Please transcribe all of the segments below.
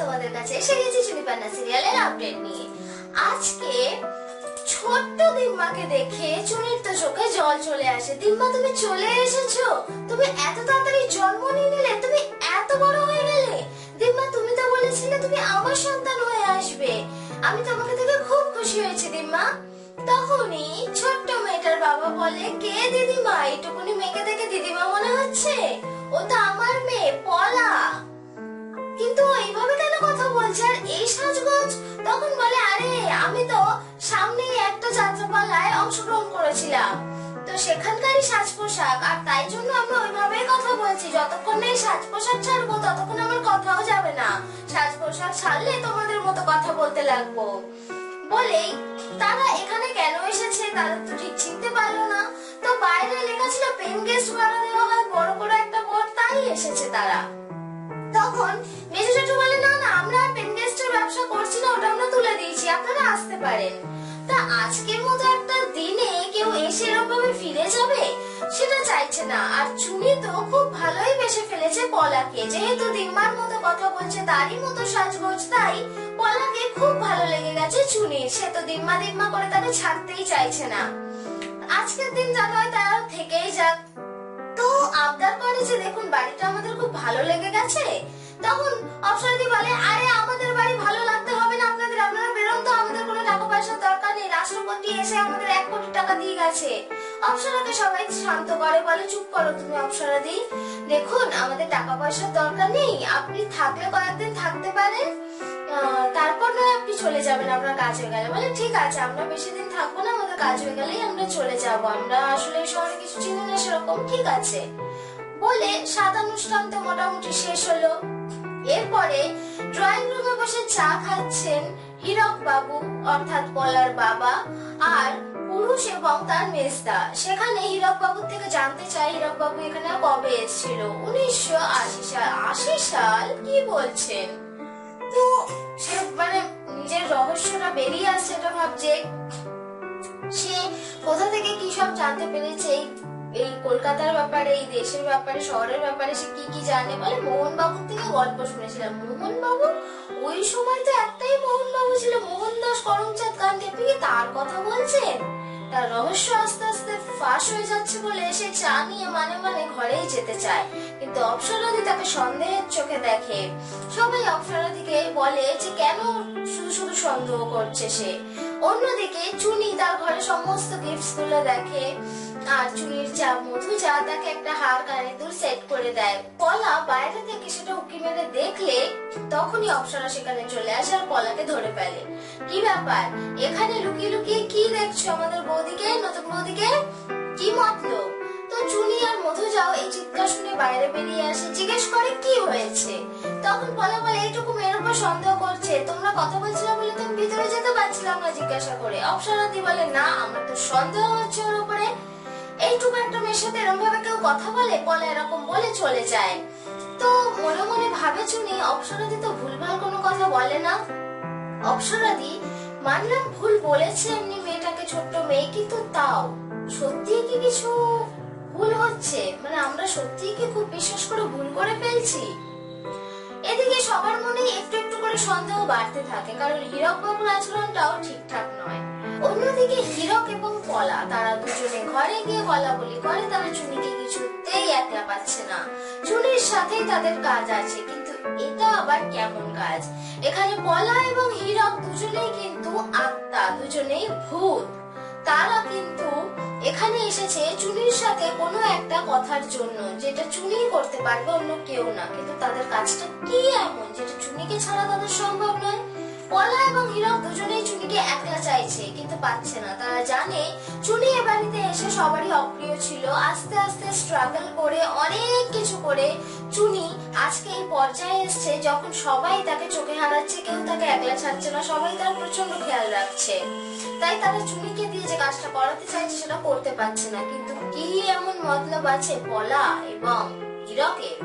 তোমাদের কাছে এসে গেছি চুনিপান্না সিরিয়ালের আপডেট নিয়ে। আজকে ছোট্ট দিম্মাকে দেখে চুনির তো চোখে জল চলে আসে। দিম্মা, তুমি চলে এসেছো? তুমি এত তাড়াতাড়ি জন্ম নিয়ে নিলে? তুমি এত বড় হয়ে গেলে? দিম্মা, তুমি তো বলেছিলে তুমি আমার সন্তান হয়ে আসবে। আমি তোমাকে দেখে খুব খুশি হয়েছি দিম্মা। তখনই ছোট্ট মেয়েটার বাবা বলে, কে দিদিমা? এইটুকুনি মেয়েকে দেখে দিদিমা মনে হচ্ছে? ও তো আমার মেয়ে পলা। কিন্তু এইভাবে কেন কথা বলছে আর এই সাজগোজ? তখন বলে, আরে আমি তো সামনেই একটা যাত্রাপালায় অংশগ্রহণ করেছিলাম, তো সেখানকারই সাজ পোশাক, আর তাই জন্য আমি ওইভাবেই কথা বলছি। যতক্ষণ না এই সাজ পোশাক ছাড়বো ততক্ষণ আমার কথাও যাবে না। সাজ পোশাক ছাড়লে তোমাদের মতো কথা বলতে লাগবো। বলেই তারা এখানে কেন এসেছে তারা তো ঠিক চিনতে পারলো না। তো বাইরে লেখা ছিল পেন গেস্ট ভাড়া দেওয়া হয় বড় বড় একটা বোর্ড, তাই এসেছে তারা। তখন মেজো জেঠু বলে, না না, আমরা পেন গেস্টের ব্যবসা করছি না, ওটা আমরা তুলে দিয়েছি, আপনারা আসতে পারেন। তা আজকের মতো একটা দিনে কেউ এসে এরকম ভাবে ফিরে যাবে সেটা চাইছে না। আর চুনি তো খুব ভালোই বেসে ফেলেছে পলাকে, যেহেতু দিম্মার মতো কথা বলছে, তারই মতো সাজগোজ, তাই পলাকে খুব ভালো লেগে গেছে চুনির। সে তো দিম্মা দিম্মা করে তাকে ছাড়তেই চাইছে না। আজকের দিন যা হয় তারা থেকেই যাক। তো আবদার করে যে, দেখুন বাড়িটা আমাদের খুব ভালো লেগে গেছে। তখন অপসরাদি বলে, আরে আমাদের বাড়ি ভালো লাগতে হবে না আপনাদের, আপনারা বেরোন তো, আমাদের কোনো টাকা পয়সার দরকার নেই। রাষ্ট্রপতি এসে আমাদের 1 কোটি টাকা দিয়ে গেছে। অপসরাকে সবাই শান্ত করে, বলে, চুপ করো তুমি অপসরাদি, দেখুন আমাদের টাকা পয়সার দরকার নেই, আপনি থাকলে কয়েকদিন থাকতে পারেন, তারপর নয় আপনি চলে যাবেন, আপনার কাজ হয়ে গেলে। বলে, ঠিক আছে, আমরা বেশি দিন থাকবো না, আমাদের কাজ হয়ে গেলেই আমরা চলে যাব, আমরা আসলে এই শহরে কিছু চিনি না সেরকম। ঠিক আছে বলে সাত অনুষ্ঠান তো মোটামুটি শেষ হলো। এরপরে ড্রয়িং রুমে বসে চা খাচ্ছেন হীরক বাবু অর্থাৎ পলার বাবা আর পুরুষ এবং তার মেজদা। সেখানে হীরক বাবুর থেকে জানতে চায়, হীরক বাবু এখানে কবে এসেছিল? 1980 সাল। 80 সাল কি বলছেন? তো সে মানে নিজের রহস্যটা বেরিয়ে আসছে, এটা ভাবছে সে কোথা থেকে কি সব জানতে পেরেছে এই কলকাতার ব্যাপারে, এই দেশের ব্যাপারে, শহরের ব্যাপারে সে কি কি জানে। বলে, মোহন বাবুর থেকে গল্প শুনেছিলাম। মোহন বাবু? ওই সময় তো একটাই মোহন বাবু ছিল, মোহনদাস করমচাঁদ গান্ধী। আপনি কি তার কথা বলছেন? তার রহস্য আস্তে আস্তে ফাঁস হয়ে যাচ্ছে বলে সে চা নিয়ে মানে মানে ঘরেই যেতে চায়, কিন্তু অপ্সরাদি তাকে সন্দেহের চোখে দেখে। সবাই অপ্সরাদিকে বলে যে কেন শুধু শুধু সন্দেহ করছে সে। অন্যদিকে চুনি তার ঘরে সমস্ত গিফটস গুলো দেখে, আর চুনির যা মধু যা তাকে একটা হার কানে দুল সেট করে দেয়। পলা বাইরে থেকে সেটা উকি মেরে দেখলে তখনই অপ্সরা সেখানে চলে আসে আর পলাকে ধরে ফেলে। কি ব্যাপার, এখানে লুকিয়ে লুকিয়ে কি দেখছো আমাদের বৌদিকে, নতুন বৌদিকে? কি মতলব? তো চুনি আর মধু যাও এই চিৎকার শুনে বাইরে বেরিয়ে আসে, জিজ্ঞেস করে কি হয়েছে। তখন পলা বলে, এইটুকু মেয়ের উপর সন্দেহ করছে, তোমরা কথা বলছিলে বলে তুমি ভিতরে যেতে পারছিলাম না জিজ্ঞাসা করে। অপ্সরাদি বলে, না আমার তো সন্দেহ হচ্ছে ওর উপরে, এইটুকু একটা মেয়ের সাথে এরকম ভাবে কেউ কথা বলে? পলা এরকম বলে চলে যায়। তো মনে মনে ভাবে চুনি, অপ্সরাদি তো ভুলভাল কোনো কথা বলে না। অপ্সরাদি মানলাম ভুল বলেছে এমনি মেয়েটাকে, ছোট্ট মেয়ে, কিন্তু তাও সত্যি কি কিছু ভুল হচ্ছে? মানে আমরা সত্যি কি খুব বিশ্বাস করে ভুল করে ফেলছি? এদিকে সবার মনে একটু একটু করে সন্দেহ বাড়তে থাকে, কারণ হীরক বাবুর আচরণটাও ঠিকঠাক নয়। অন্যদিকে হীরক এবং পলা তারা দুজনে ঘরে গিয়ে বলা বলি করে, তারা চুনিকে কিছুতেই একলা পাচ্ছে না। চুনির সাথেই তাদের কাজ আছে, কিন্তু এটা আবার কেমন কাজ? এখানে পলা এবং হীরক দুজনেই কিন্তু আত্মা, দুজনেই ভূত। তারা কিন্তু এখানে এসেছে চুনির সাথে কোনো একটা কথার জন্য, যেটা চুনি করতে পারবে, অন্য কেউ না। কিন্তু তাদের কাজটা কি এমন যেটা চুনিকে ছাড়া তাদের সম্ভব নয়? পলা এবং হীরক দুজনেই চুনিকে একলা চাইছে, কিন্তু পাচ্ছে না। তারা জানে চুনি এ বাড়িতে এসে সবারই অপ্রিয় ছিল। আস্তে আস্তে স্ট্রাগল করে, অনেক কিছু করে চুনি আজকে এই পর্যায়ে এসছে যখন সবাই তাকে চোখে হারাচ্ছে, কেউ তাকে একলা ছাড়ছে না, সবাই তার প্রচন্ড খেয়াল রাখছে। তাই তারা চুনিকে দিয়ে যে কাজটা করাতে চাইছে সেটা করতে পারছে না। কিন্তু কি এমন মতলব আছে পলা এবং হীরকের?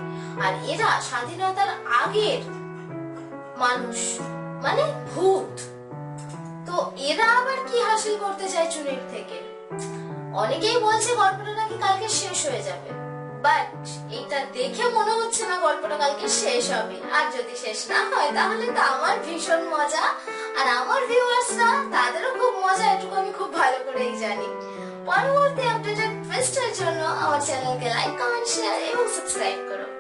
আর এরা স্বাধীনতার আগের মানুষ, মানে ভূত। তো এরা আবার কি হাসিল করতে চায় চুনির থেকে? অনেকেই বলছে গল্পটা নাকি কালকে শেষ হয়ে যাবে। বাট এটা দেখে মনে হচ্ছে না গল্পটা কালকে শেষ হবে। আর যদি শেষ না হয় তাহলে তো আমার ভীষণ মজা, আর আমার ভিউয়ার্সরা তাদেরও খুব মজা, এটুকু আমি খুব ভালো করেই জানি। পরবর্তী আপডেটেড টুইস্টের জন্য আমার চ্যানেলকে লাইক, কমেন্ট, শেয়ার এবং সাবস্ক্রাইব করো।